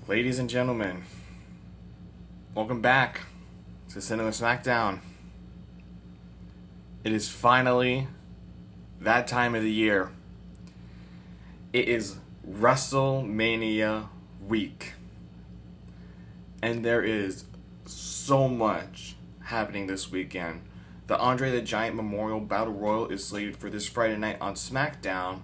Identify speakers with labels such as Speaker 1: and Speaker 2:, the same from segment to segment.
Speaker 1: Ladies and gentlemen, welcome back to Cinema Smackdown. It is finally that time of the year. It is WrestleMania week. And there is so much happening this weekend. The Andre the Giant Memorial Battle Royal is slated for this Friday night on Smackdown,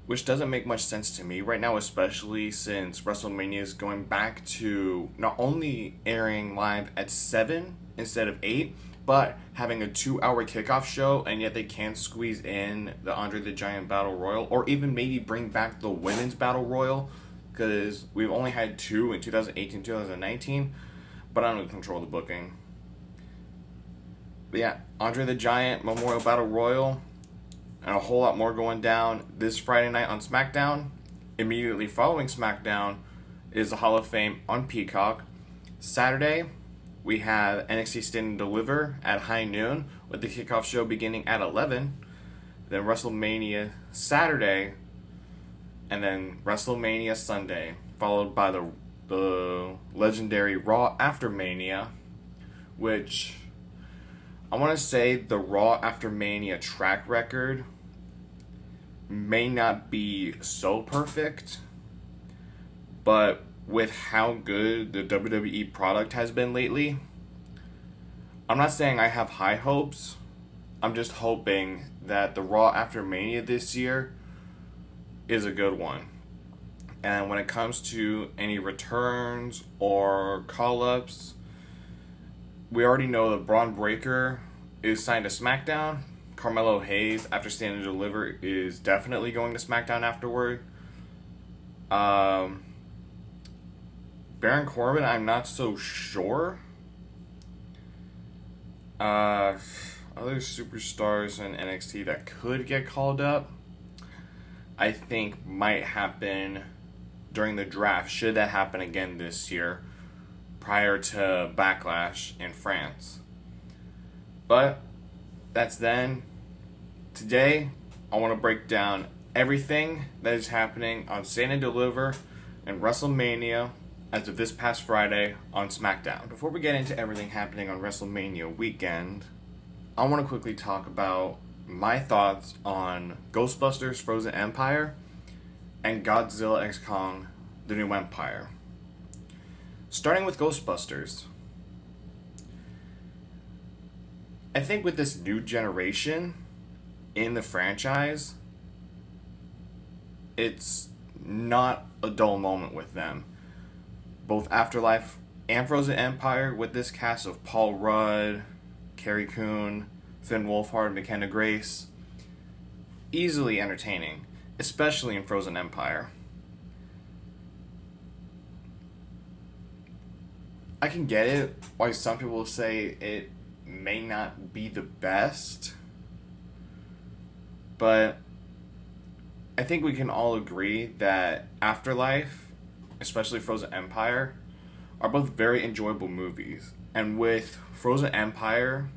Speaker 1: which doesn't make much sense to me right now, especially since WrestleMania is going back to not only airing live at 7 instead of 8, but having a 2-hour kickoff show, and yet they can't squeeze in the Andre the Giant Battle Royal, or even maybe bring back the Women's Battle Royal, because we've only had 2 in 2018, 2019, but I don't control the booking. But yeah, Andre the Giant Memorial Battle Royal, and a whole lot more going down this Friday night on SmackDown. Immediately following SmackDown is the Hall of Fame on Peacock. Saturday, we have NXT Stand and Deliver at high noon, with the kickoff show beginning at 11. Then WrestleMania Saturday, and then WrestleMania Sunday, followed by the legendary Raw After Mania, which I want to say the Raw After Mania track record may not be so perfect, but with how good the WWE product has been lately, I'm not saying I have high hopes. I'm just hoping that the Raw After Mania this year is a good one. And when it comes to any returns or call-ups, we already know that Braun Breaker is signed to SmackDown. Carmelo Hayes, after Stand and Deliver, is definitely going to SmackDown afterward. Baron Corbin, I'm not so sure. Other superstars in NXT that could get called up, I think might happen during the draft, should that happen again this year, prior to Backlash in France. But that's then. Today, I want to break down everything that is happening on Stand and Deliver and WrestleMania as of this past Friday on SmackDown. Before we get into everything happening on WrestleMania weekend, I want to quickly talk about my thoughts on Ghostbusters Frozen Empire and Godzilla x Kong The New Empire. Starting with Ghostbusters, I think with this new generation in the franchise, it's not a dull moment with them. Both Afterlife and Frozen Empire, with this cast of Paul Rudd, Carrie Coon, Finn Wolfhard, McKenna Grace, easily entertaining, especially in Frozen Empire. I can get it why some people say it may not be the best, but I think we can all agree that Afterlife, especially Frozen Empire, are both very enjoyable movies. And with Frozen Empire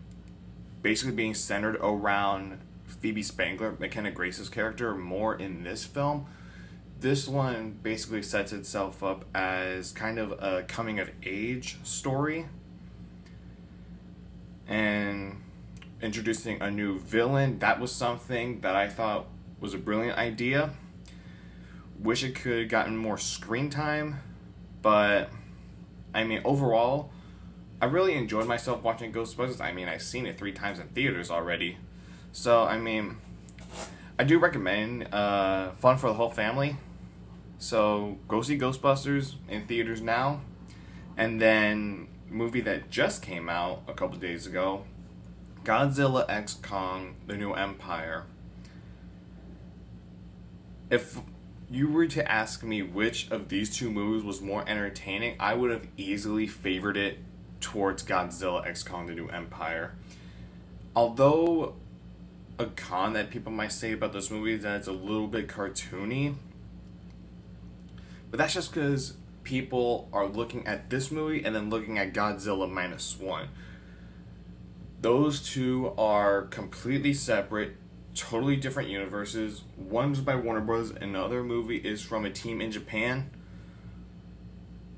Speaker 1: basically being centered around Phoebe Spangler, McKenna Grace's character, more in this film, this one basically sets itself up as kind of a coming-of-age story and introducing a new villain. That was something that I thought was a brilliant idea. Wish it could have gotten more screen time, but I mean, overall, I really enjoyed myself watching Ghostbusters. I mean, I've seen it 3 times in theaters already. So, I mean, I do recommend fun for the whole family. So, go see Ghostbusters in theaters now. And then, movie that just came out a couple days ago, Godzilla x Kong The New Empire. If you were to ask me which of these 2 movies was more entertaining, I would have easily favored it towards Godzilla x Kong The New Empire. Although a con that people might say about this movie is that it's a little bit cartoony, but that's just because people are looking at this movie and then looking at Godzilla -1. Those 2 are completely separate, totally different universes. One's by Warner Bros. Another movie is from a team in Japan.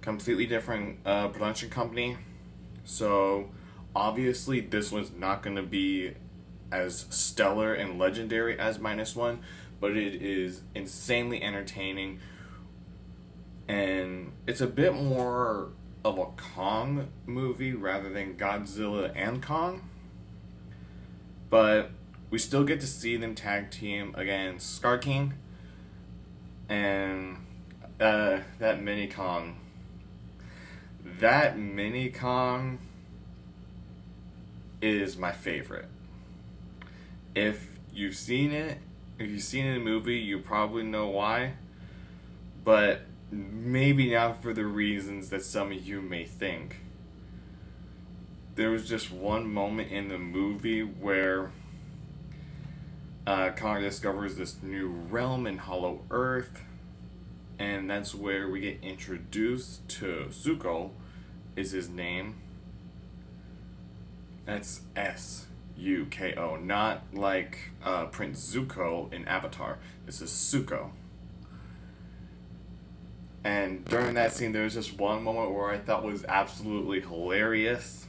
Speaker 1: completely different production company. So obviously this one's not going to be as stellar and legendary as Minus One, but it is insanely entertaining, and it's a bit more of a Kong movie rather than Godzilla and Kong. But we still get to see them tag team against Scar King and that mini Kong. That mini Kong is my favorite. If you've seen it in the movie, you probably know why. But maybe not for the reasons that some of you may think. There was just one moment in the movie where Kong discovers this new realm in Hollow Earth, and that's where we get introduced to Zuko, is his name. That's Suko, not like Prince Zuko in Avatar. This is Suko. And during that scene, there was just one moment where I thought was absolutely hilarious.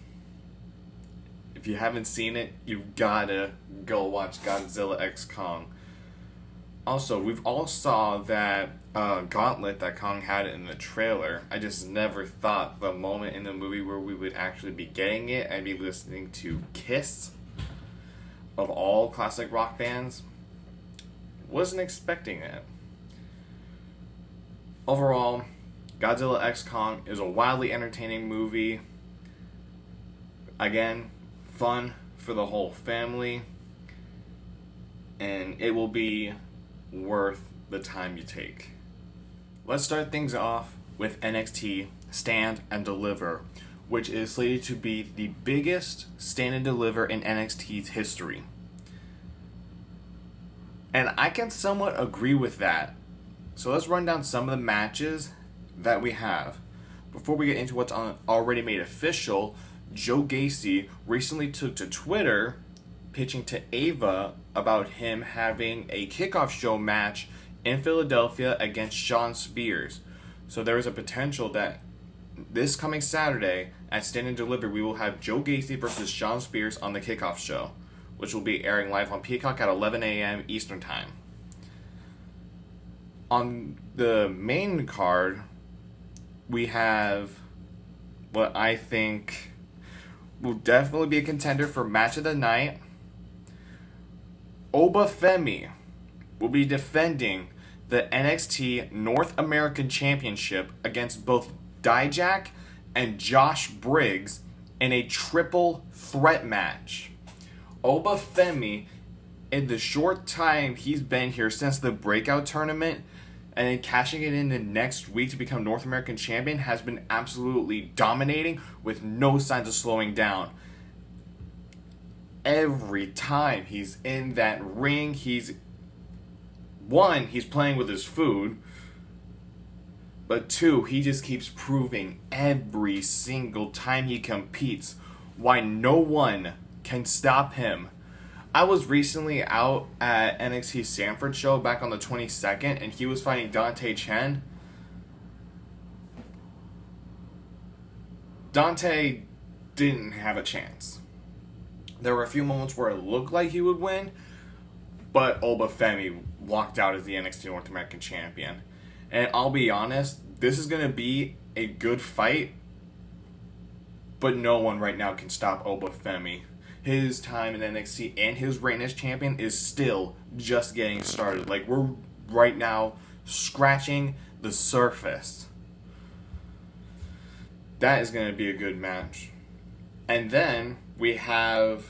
Speaker 1: If you haven't seen it, you've gotta go watch Godzilla x Kong. Also, we've all saw that gauntlet that Kong had in the trailer. I just never thought the moment in the movie where we would actually be getting it, I'd be listening to Kiss, of all classic rock bands. Wasn't expecting it. Overall, Godzilla x Kong is a wildly entertaining movie. Again, fun for the whole family, and it will be worth the time you take. Let's start things off with NXT Stand and Deliver, which is slated to be the biggest stand and deliver in NXT's history. And I can somewhat agree with that. So let's run down some of the matches that we have. Before we get into what's already made official, Joe Gacy recently took to Twitter pitching to Ava about him having a kickoff show match in Philadelphia against Shawn Spears. So there is a potential that this coming Saturday at Stand and Deliver, we will have Joe Gacy versus Shawn Spears on the kickoff show, which will be airing live on Peacock at 11 a.m. Eastern Time. On the main card, we have what I think will definitely be a contender for match of the night. Obafemi will be defending the NXT North American Championship against both Dijak and Josh Briggs in a triple threat match. Obafemi, in the short time he's been here since the breakout tournament, and then cashing it in the next week to become North American Champion, has been absolutely dominating with no signs of slowing down. Every time he's in that ring, he's playing with his food, but two, he just keeps proving every single time he competes why no one can stop him. I was recently out at NXT Sanford show back on the 22nd, and he was fighting Dante Chen. Dante didn't have a chance. There were a few moments where it looked like he would win, but Obafemi walked out as the NXT North American Champion. And I'll be honest, this is going to be a good fight, but no one right now can stop Obafemi. His time in NXT and his reign as champion is still just getting started. Like, we're right now scratching the surface. That is going to be a good match. And then we have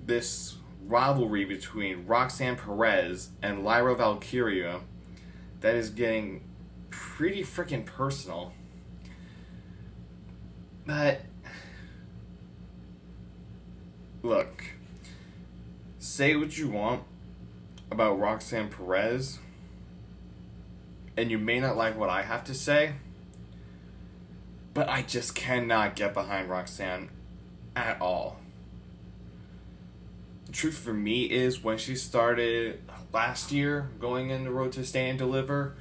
Speaker 1: this rivalry between Roxanne Perez and Lyra Valkyria that is getting pretty freaking personal. But look, say what you want about Roxanne Perez, and you may not like what I have to say, but I just cannot get behind Roxanne at all. The truth for me is, when she started last year going in the road to Stand and Deliver,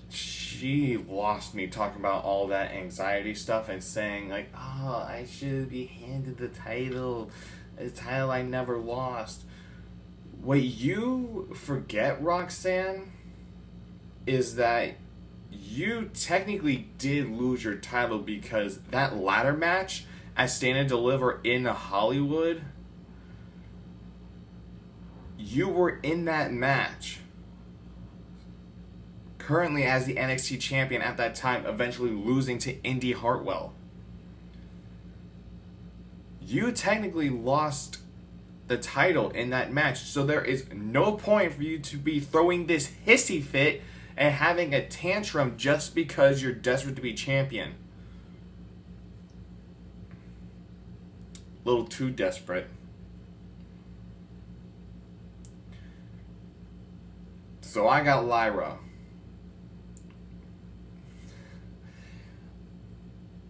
Speaker 1: she she lost me talking about all that anxiety stuff and saying, like, oh, I should be handed the title. A title I never lost. What you forget, Roxanne, is that you technically did lose your title because that ladder match at Stand and Deliver in Hollywood, you were in that match. Currently as the NXT champion at that time, eventually losing to Indy Hartwell. You technically lost the title in that match, so there is no point for you to be throwing this hissy fit and having a tantrum just because you're desperate to be champion. A little too desperate. So I got Lyra.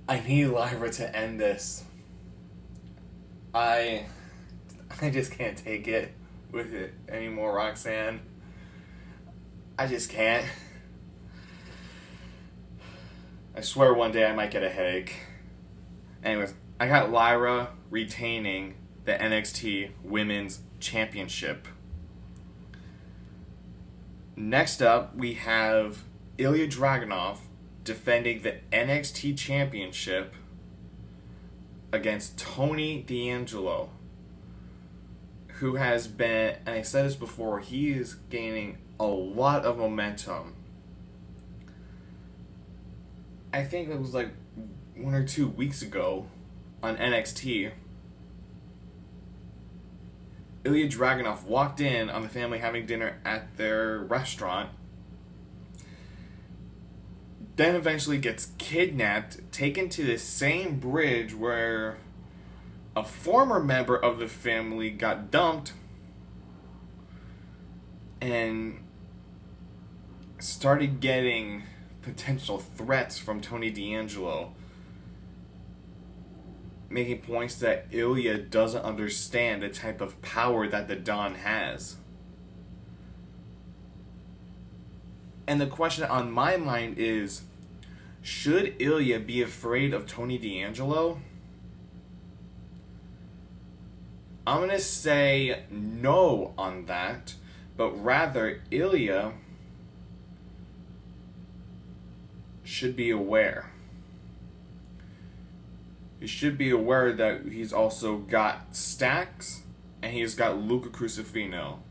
Speaker 1: I need Lyra to end this. I just can't take it with it anymore, Roxanne. I just can't. I swear one day I might get a headache. Anyways, I got Lyra retaining the NXT Women's Championship. Next up, we have Ilya Dragunov defending the NXT Championship against Tony D'Angelo, who has been, and I said this before, he is gaining a lot of momentum. I think it was like 1 or 2 weeks ago on NXT, Ilya Dragunov walked in on the family having dinner at their restaurant, then eventually gets kidnapped, taken to the same bridge where a former member of the family got dumped, and started getting potential threats from Tony D'Angelo, making points that Ilya doesn't understand the type of power that the Don has. And the question on my mind is, should Ilya be afraid of Tony D'Angelo? I'm going to say no on that, but rather Ilya should be aware. He should be aware that he's also got Stacks and he's got Luca Crucifino.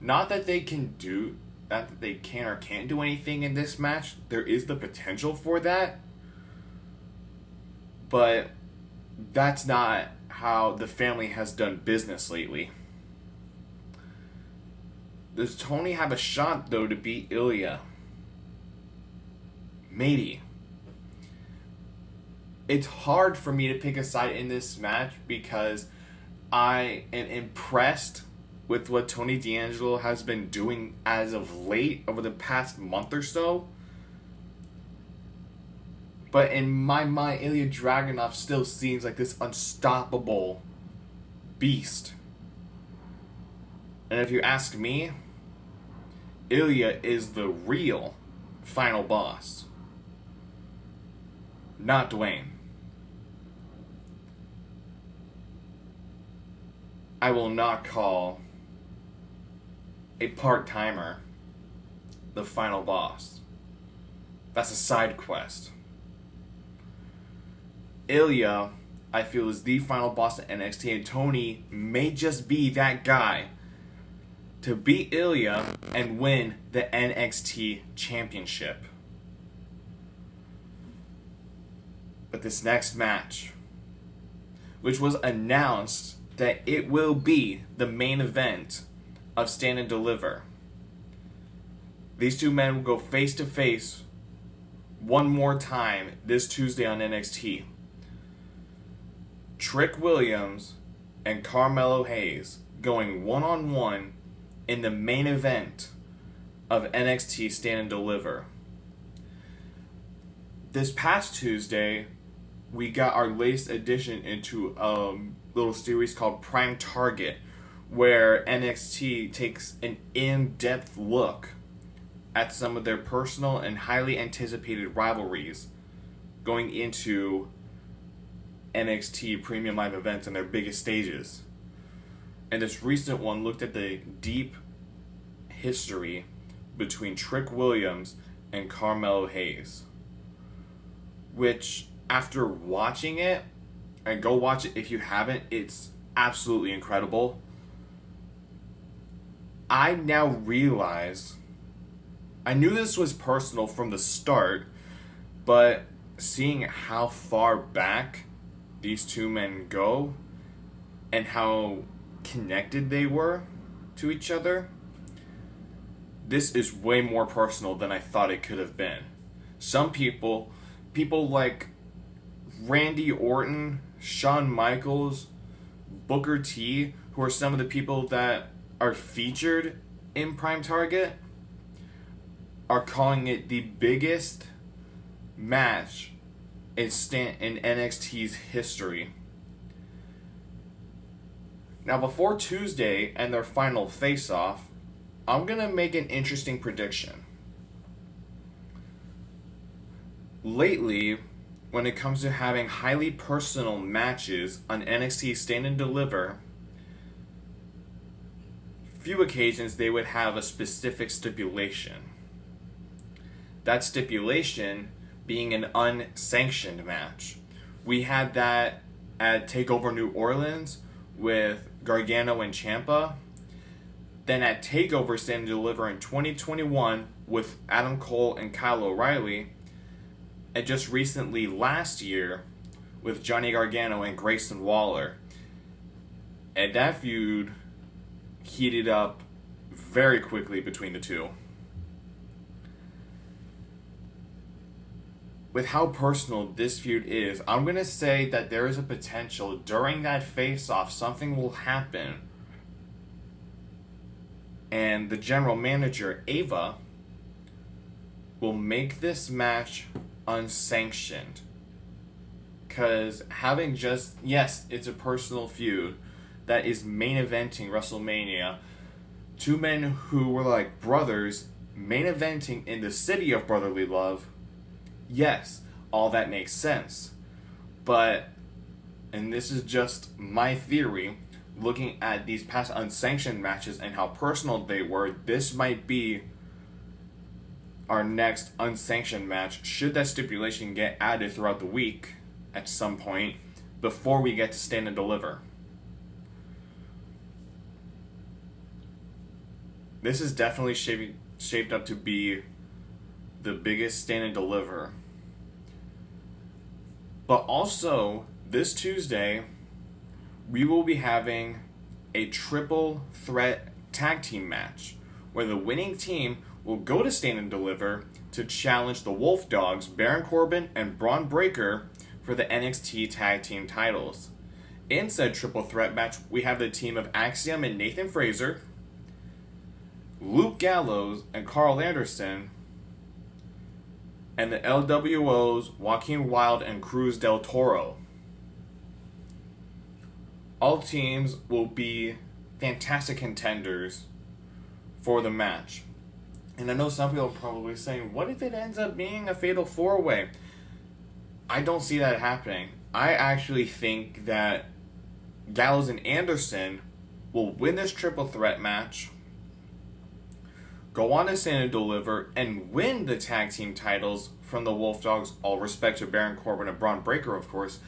Speaker 1: Not that they can or can't do anything in this match. There is the potential for that. But that's not how the family has done business lately. Does Tony have a shot, though, to beat Ilya? Maybe. It's hard for me to pick a side in this match because I am impressed with what Tony D'Angelo has been doing as of late over the past month or so. But in my mind, Ilya Dragunov still seems like this unstoppable beast. And if you ask me, Ilya is the real final boss, not Dwayne. I will not call a part-timer the final boss. That's a side quest. Ilya, I feel, is the final boss at NXT, and Tony may just be that guy to beat Ilya and win the NXT Championship. But this next match, which was announced that it will be the main event of Stand and Deliver. These two men will go face to face one more time this Tuesday on NXT. Trick Williams and Carmelo Hayes going one-on-one in the main event of NXT Stand and Deliver. This past Tuesday, we got our latest addition into a little series called Prime Target, where NXT takes an in-depth look at some of their personal and highly anticipated rivalries going into NXT premium live events and their biggest stages. And this recent one looked at the deep history between Trick Williams and Carmelo Hayes, which, after watching it, and go watch it if you haven't, it's absolutely incredible. I now realize, I knew this was personal from the start, but seeing how far back these two men go and how connected they were to each other, this is way more personal than I thought it could have been. Some people like Randy Orton, Shawn Michaels, Booker T, who are some of the people that are featured in Prime Target, are calling it the biggest match in NXT's history. Now, before Tuesday and their final face-off, I'm going to make an interesting prediction. Lately, when it comes to having highly personal matches on NXT Stand and Deliver, few occasions they would have a specific stipulation. That stipulation being an unsanctioned match. We had that at TakeOver New Orleans with Gargano and Ciampa. Then at TakeOver Stand and Deliver in 2021 with Adam Cole and Kyle O'Reilly. And just recently last year with Johnny Gargano and Grayson Waller. And that feud heated up very quickly between the two. With how personal this feud is, I'm going to say that there is a potential during that face-off something will happen. And the general manager, Ava, will make this match unsanctioned. Because having just, yes, it's a personal feud that is main eventing WrestleMania. Two men who were like brothers main eventing in the city of brotherly love. Yes, all that makes sense. But, and this is just my theory, looking at these past unsanctioned matches and how personal they were, this might be our next unsanctioned match, should that stipulation get added throughout the week at some point before we get to Stand and Deliver. This is definitely shaped up to be the biggest Stand and Deliver. But also, this Tuesday, we will be having a triple threat tag team match where the winning team will go to Stand and Deliver to challenge the Wolf Dogs, Baron Corbin and Braun Breaker, for the NXT tag team titles. In said triple threat match, we have the team of Axiom and Nathan Fraser, Luke Gallows and Carl Anderson, and the LWOs Joaquin Wilde and Cruz del Toro. All teams will be fantastic contenders for the match. And I know some people are probably saying, what if it ends up being a fatal four-way? I don't see that happening. I actually think that Gallows and Anderson will win this triple threat match, go on to Stand and Deliver, and win the tag team titles from the Wolf Dogs, all respect to Baron Corbin and Braun Breaker, of course.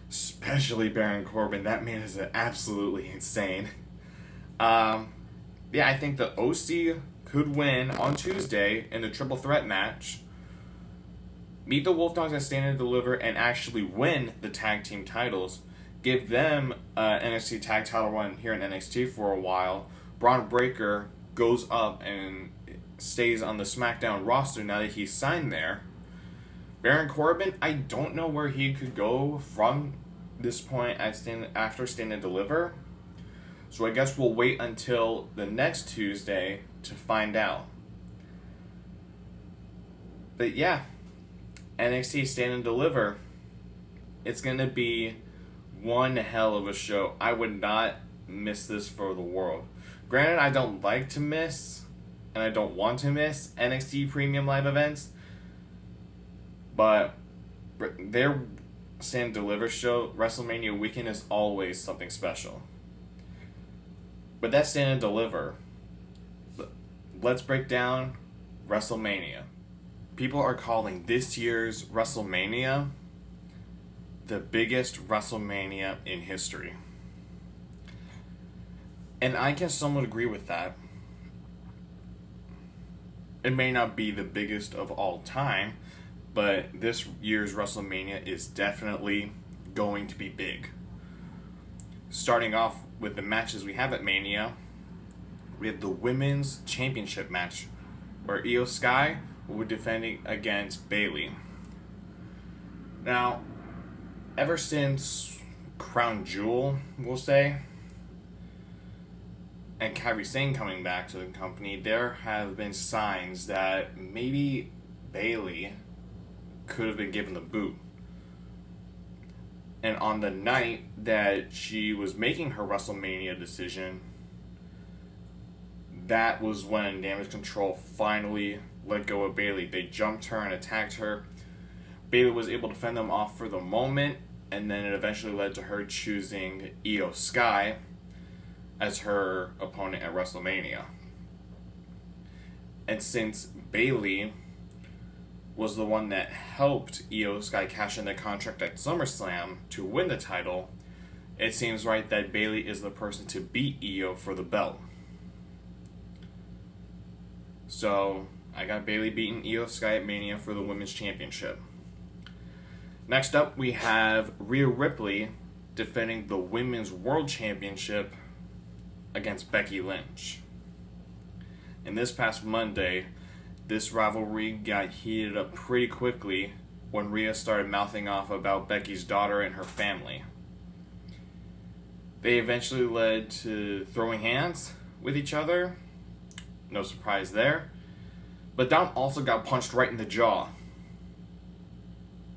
Speaker 1: Especially Baron Corbin. That man is absolutely insane. I think the OC could win on Tuesday in the triple threat match, meet the Wolf Dogs at Stand and Deliver, and actually win the tag team titles. Give them NXT tag title run here in NXT for a while. Braun Breaker goes up and stays on the Smackdown roster now that he's signed there. Baron Corbin, I don't know where he could go from this point after Stand and Deliver. So I guess we'll wait until the next Tuesday to find out. But yeah, NXT Stand and Deliver, it's going to be one hell of a show. I would not miss this for the world. Granted, I don't like to miss and I don't want to miss NXT Premium Live events, but their Stand and Deliver show, WrestleMania weekend, is always something special. But that Stand and Deliver, let's break down WrestleMania. People are calling this year's WrestleMania the biggest WrestleMania in history. And I can somewhat agree with that. It may not be the biggest of all time, but this year's WrestleMania is definitely going to be big. Starting off with the matches we have at Mania, we have the Women's Championship match, where Io Sky will be defending against Bayley. Now, ever since Crown Jewel, we'll say, and Kairi Sane coming back to the company, there have been signs that maybe Bayley could have been given the boot. And on the night that she was making her WrestleMania decision, that was when Damage Control finally let go of Bayley. They jumped her and attacked her. Bayley was able to fend them off for the moment, and then it eventually led to her choosing Io Sky as her opponent at WrestleMania. And since Bayley was the one that helped Io Sky cash in the contract at SummerSlam to win the title, it seems right that Bayley is the person to beat Io for the belt. So, I got Bayley beating Io Sky at Mania for the Women's Championship. Next up, we have Rhea Ripley defending the Women's World Championship against Becky Lynch. And this past Monday, this rivalry got heated up pretty quickly when Rhea started mouthing off about Becky's daughter and her family. They eventually led to throwing hands with each other. No surprise there. But Dom also got punched right in the jaw.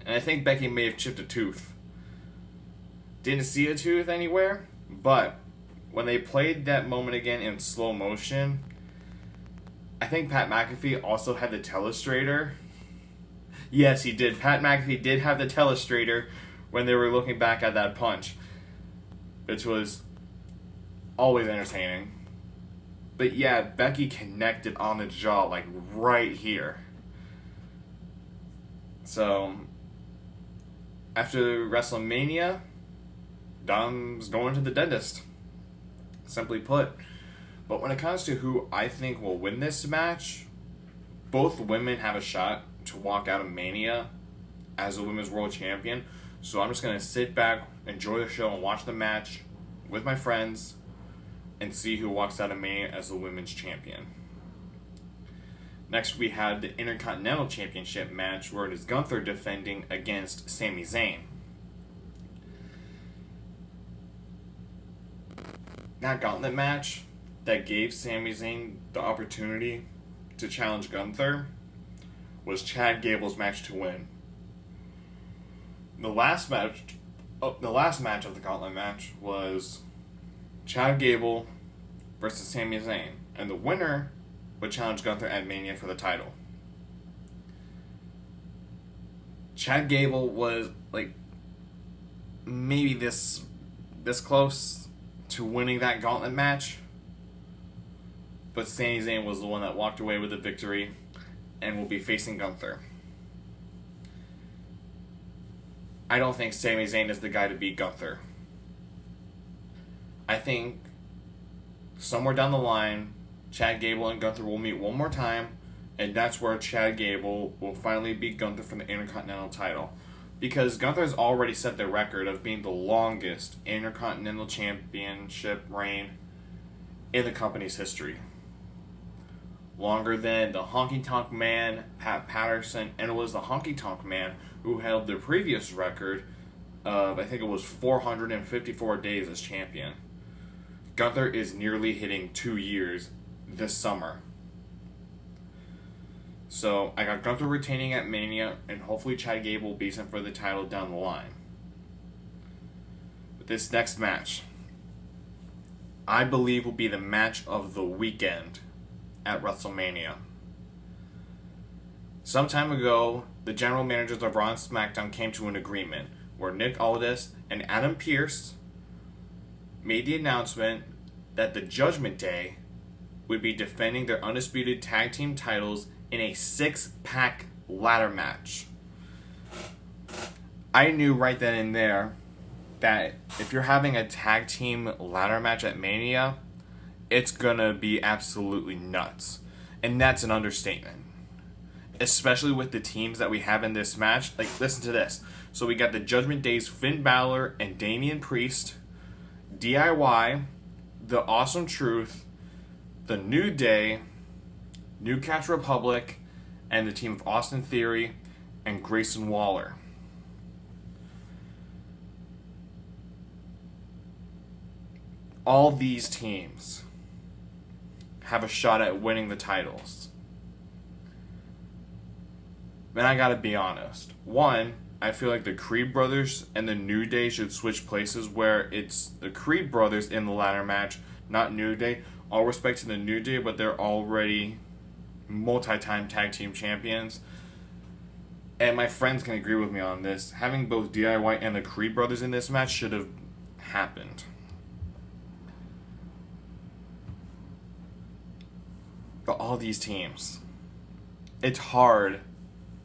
Speaker 1: And I think Becky may have chipped a tooth. Didn't see a tooth anywhere, but when they played that moment again in slow motion, I think Pat McAfee also had the telestrator. Yes, he did. Pat McAfee did have the telestrator when they were looking back at that punch, which was always entertaining. But yeah, Becky connected on the jaw, like right here. So, after WrestleMania, Dom's going to the dentist. Simply put. But when it comes to who I think will win this match, both women have a shot to walk out of Mania as the Women's World Champion. So I'm just going to sit back, enjoy the show, and watch the match with my friends and see who walks out of Mania as the Women's Champion. Next, we have the Intercontinental Championship match, where it is Gunther defending against Sami Zayn. That gauntlet match that gave Sami Zayn the opportunity to challenge Gunther was Chad Gable's match to win. The last match of the gauntlet match was Chad Gable versus Sami Zayn, and the winner would challenge Gunther at Mania for the title. Chad Gable was like maybe this close to winning that gauntlet match, but Sami Zayn was the one that walked away with the victory and will be facing Gunther. I don't think Sami Zayn is the guy to beat Gunther. I think somewhere down the line, Chad Gable and Gunther will meet one more time, and that's where Chad Gable will finally beat Gunther for the Intercontinental title. Because Gunther's already set the record of being the longest Intercontinental Championship reign in the company's history. Longer than the Honky Tonk Man, Pat Patterson, and it was the Honky Tonk Man who held the previous record of, I think it was 454 days as champion. Gunther is nearly hitting 2 years this summer. So, I got Gunther retaining at Mania, and hopefully Chad Gable beats him for the title down the line. But this next match, I believe, will be the match of the weekend. at WrestleMania. Some time ago, the general managers of Raw and SmackDown came to an agreement where Nick Aldis and Adam Pearce made the announcement that the Judgment Day would be defending their undisputed tag team titles in a 6-pack ladder match. I knew right then and there that if you're having a tag team ladder match at Mania, it's gonna be absolutely nuts. And that's an understatement. Especially with the teams that we have in this match. Like, listen to this. So we got the Judgment Day's Finn Balor and Damian Priest, DIY, The Awesome Truth, The New Day, Newcastle Republic, and the team of Austin Theory and Grayson Waller. All these teams have a shot at winning the titles. And I gotta be honest. One, I feel like the Creed brothers and the New Day should switch places where it's the Creed brothers in the ladder match, not New Day. All respect to the New Day, but they're already multi-time tag team champions. And my friends can agree with me on this. Having both DIY and the Creed brothers in this match should have happened. But all these teams, it's hard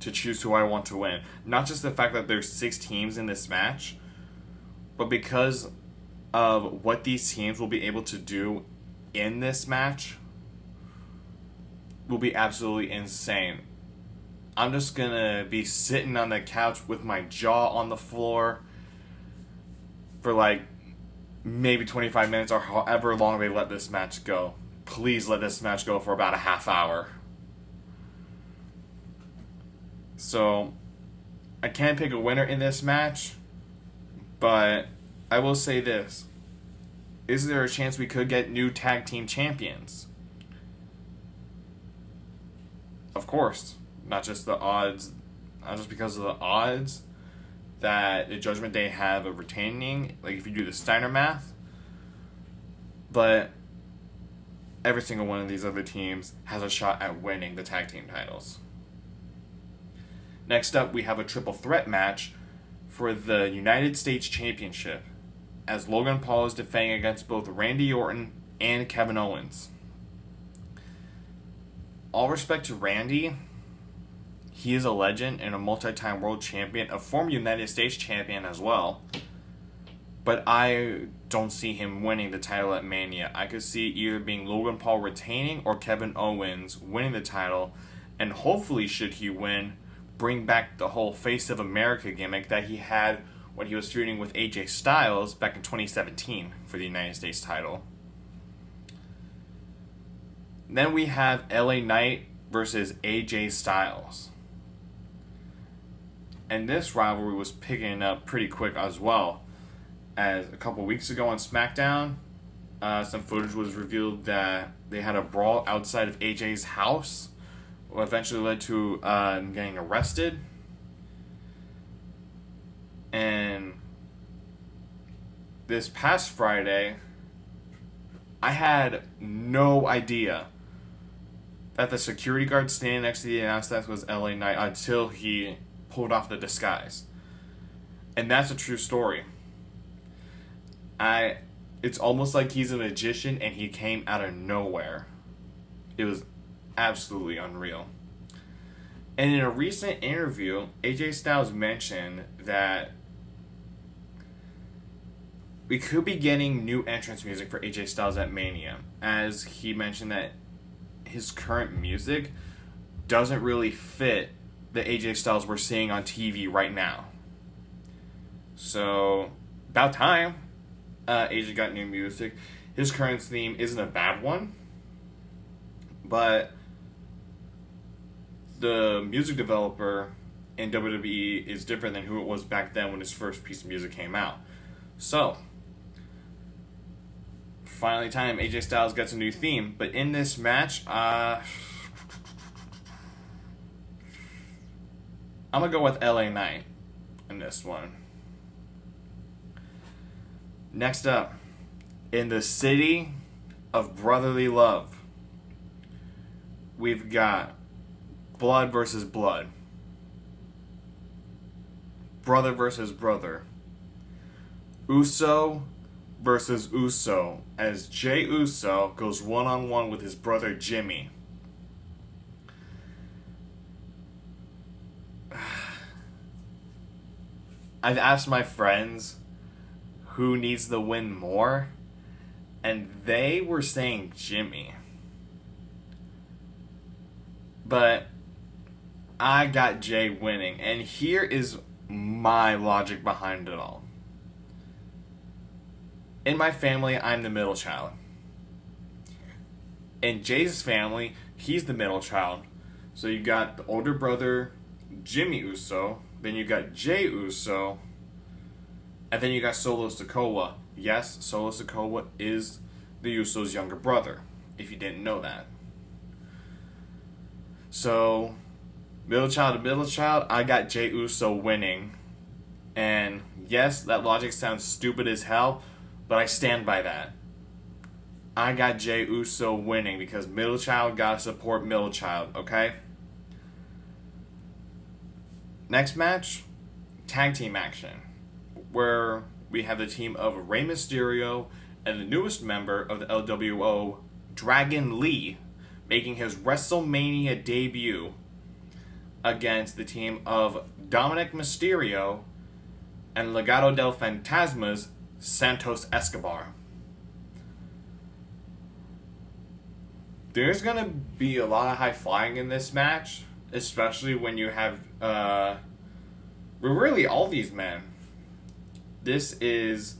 Speaker 1: to choose who I want to win. Not just the fact that there's 6 teams in this match, but because of what these teams will be able to do in this match will be absolutely insane. I'm just gonna be sitting on the couch with my jaw on the floor for like maybe 25 minutes or however long they let this match go. Please let this match go for about a half hour. So, I can't pick a winner in this match, but I will say this. Is there a chance we could get new tag team champions? Of course. Not just the odds, not just because of the odds that the Judgment Day have of retaining, like if you do the Steiner math, but every single one of these other teams has a shot at winning the tag team titles. Next up, we have a triple threat match for the United States Championship, as Logan Paul is defending against both Randy Orton and Kevin Owens. All respect to Randy, he is a legend and a multi-time world champion, a former United States champion as well, but I don't see him winning the title at Mania. I could see either being Logan Paul retaining or Kevin Owens winning the title, and hopefully, should he win, bring back the whole Face of America gimmick that he had when he was feuding with AJ Styles back in 2017 for the United States title. Then we have LA Knight versus AJ Styles. And this rivalry was picking up pretty quick as well. As a couple weeks ago on SmackDown, some footage was revealed that they had a brawl outside of AJ's house, what eventually led to him getting arrested. And this past Friday, I had no idea that the security guard standing next to the announce desk was LA Knight until he pulled off the disguise. And that's a true story. It's almost like he's a magician and he came out of nowhere. It was absolutely unreal. And in a recent interview, AJ Styles mentioned that we could be getting new entrance music for AJ Styles at Mania, as he mentioned that his current music doesn't really fit the AJ Styles we're seeing on TV right now. So, about time AJ got new music. His current theme isn't a bad one, but the music developer in WWE is different than who it was back then when his first piece of music came out. So, finally time AJ Styles gets a new theme, but in this match, I'm gonna go with LA Knight in this one. Next up, in the city of brotherly love, we've got blood versus blood, brother versus brother, Uso versus Uso, as Jey Uso goes one-on-one with his brother Jimmy. I've asked my friends who needs the win more, and they were saying Jimmy. But I got Jey winning, and here is my logic behind it all. In my family, I'm the middle child. In Jay's family, he's the middle child. So you got the older brother, Jimmy Uso, then you got Jey Uso, and then you got Solo Sikoa. Yes, Solo Sikoa is the Usos' younger brother, if you didn't know that. So, middle child to middle child, I got Jey Uso winning. And yes, that logic sounds stupid as hell, but I stand by that. I got Jey Uso winning because middle child gotta support middle child, okay? Next match, tag team action, where we have the team of Rey Mysterio and the newest member of the LWO, Dragon Lee, making his WrestleMania debut against the team of Dominic Mysterio and Legado del Fantasma's Santos Escobar. There's gonna be a lot of high flying in this match, especially when you have really all these men. This is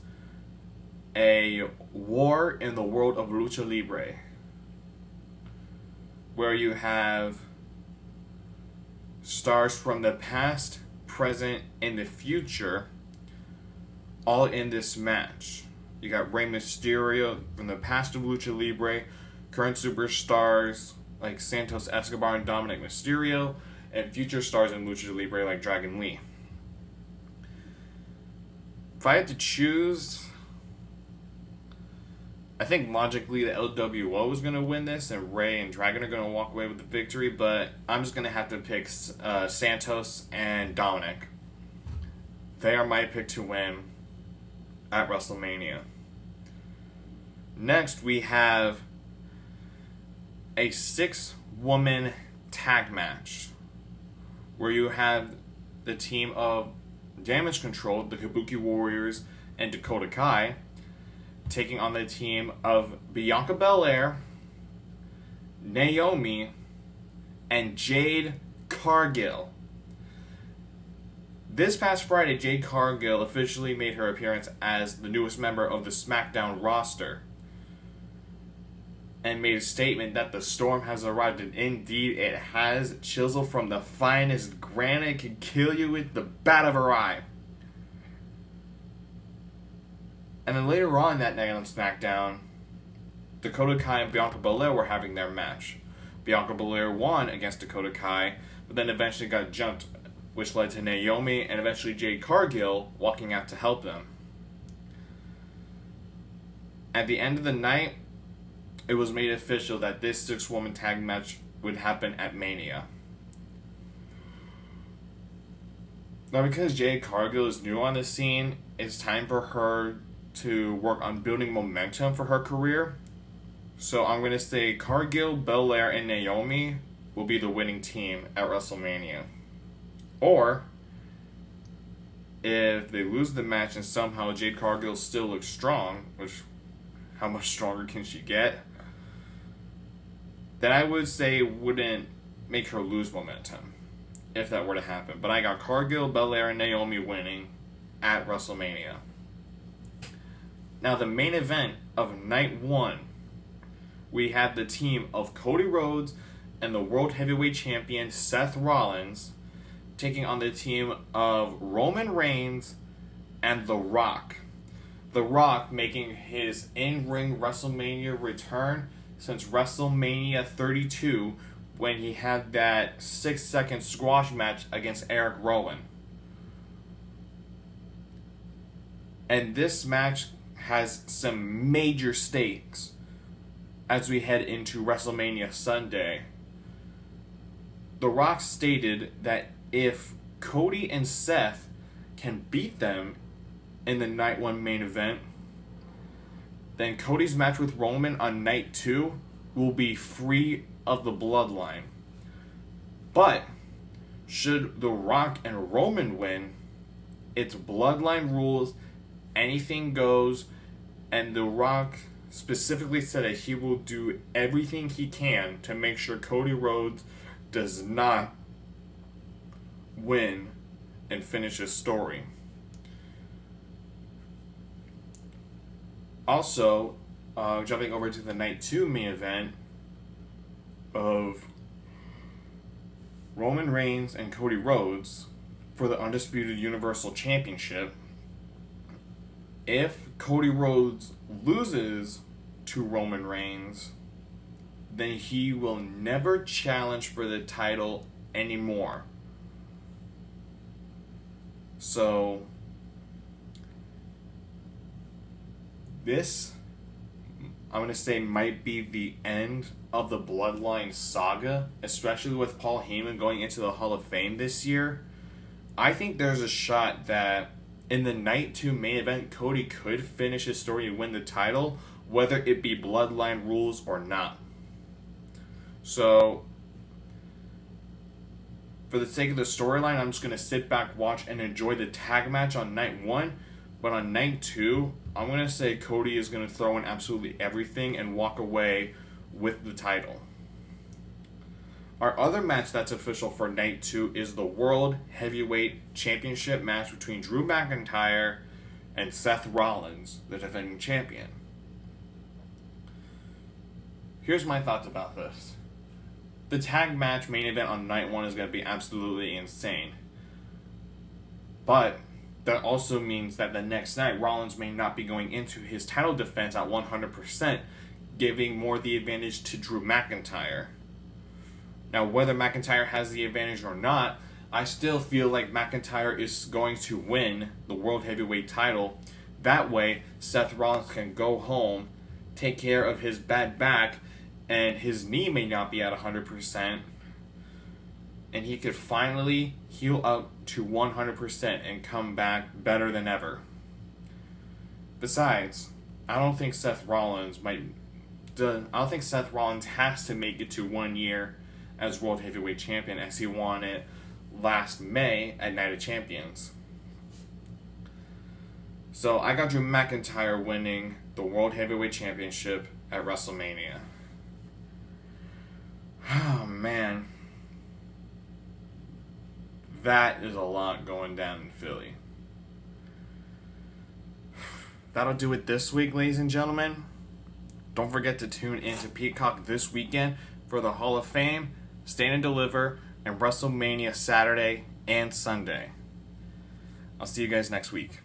Speaker 1: a war in the world of Lucha Libre, where you have stars from the past, present, and the future all in this match. You got Rey Mysterio from the past of Lucha Libre, current superstars like Santos Escobar and Dominic Mysterio, and future stars in Lucha Libre like Dragon Lee. If I had to choose, I think logically the LWO is going to win this, and Rey and Dragon are going to walk away with the victory, but I'm just going to have to pick Santos and Dominic. They are my pick to win at WrestleMania. Next, we have a 6-woman tag match, where you have the team of Damage Control, the Kabuki Warriors, and Dakota Kai, taking on the team of Bianca Belair, Naomi, and Jade Cargill. This past Friday, Jade Cargill officially made her appearance as the newest member of the Smackdown roster, and made a statement that the storm has arrived, and indeed it has. Chisel from the finest granite can kill you with the bat of her eye. And then later on that night on SmackDown, Dakota Kai and Bianca Belair were having their match. Bianca Belair won against Dakota Kai, but then eventually got jumped, which led to Naomi and eventually Jade Cargill walking out to help them. At the end of the night, it was made official that this 6-woman tag match would happen at Mania. Now, because Jade Cargill is new on the scene, it's time for her to work on building momentum for her career. So I'm going to say Cargill, Belair, and Naomi will be the winning team at WrestleMania. Or, if they lose the match and somehow Jade Cargill still looks strong, which, how much stronger can she get? Then I would say it wouldn't make her lose momentum, if that were to happen. But I got Cargill, Belair, and Naomi winning at WrestleMania. Now, the main event of Night 1, we had the team of Cody Rhodes and the World Heavyweight Champion Seth Rollins taking on the team of Roman Reigns and The Rock. The Rock making his in-ring WrestleMania return since WrestleMania 32, when he had that 6-second squash match against Eric Rowan. And this match has some major stakes as we head into WrestleMania Sunday, The Rock stated that if Cody and Seth can beat them in the night 1 main event, then Cody's match with Roman on night 2 will be free of the bloodline. But should The Rock and Roman win, it's bloodline rules, anything goes, and The Rock specifically said that he will do everything he can to make sure Cody Rhodes does not win and finish his story. Also, jumping over to the night 2 main event of Roman Reigns and Cody Rhodes for the Undisputed Universal Championship. If Cody Rhodes loses to Roman Reigns, then he will never challenge for the title anymore. So, this, I'm going to say, might be the end of the Bloodline saga, especially with Paul Heyman going into the Hall of Fame this year. I think there's a shot that in the night 2 main event, Cody could finish his story and win the title, whether it be Bloodline rules or not. So, for the sake of the storyline, I'm just going to sit back, watch, and enjoy the tag match on night 1. But on night 2, I'm going to say Cody is going to throw in absolutely everything and walk away with the title. Our other match that's official for night 2 is the World Heavyweight Championship match between Drew McIntyre and Seth Rollins, the defending champion. Here's my thoughts about this. The tag match main event on night 1 is going to be absolutely insane. But that also means that the next night, Rollins may not be going into his title defense at 100%, giving more the advantage to Drew McIntyre. Now, whether McIntyre has the advantage or not, I still feel like McIntyre is going to win the World Heavyweight title. That way, Seth Rollins can go home, take care of his bad back, and his knee may not be at 100%, and he could finally heal up to 100% and come back better than ever. Besides, I don't think Seth Rollins has to make it to 1 year as World Heavyweight Champion, as he won it last May at Night of Champions. So I got Drew McIntyre winning the World Heavyweight Championship at WrestleMania. Oh man, that is a lot going down in Philly. That'll do it this week, ladies and gentlemen. Don't forget to tune into Peacock this weekend for the Hall of Fame, Stand and Deliver, and WrestleMania Saturday and Sunday. I'll see you guys next week.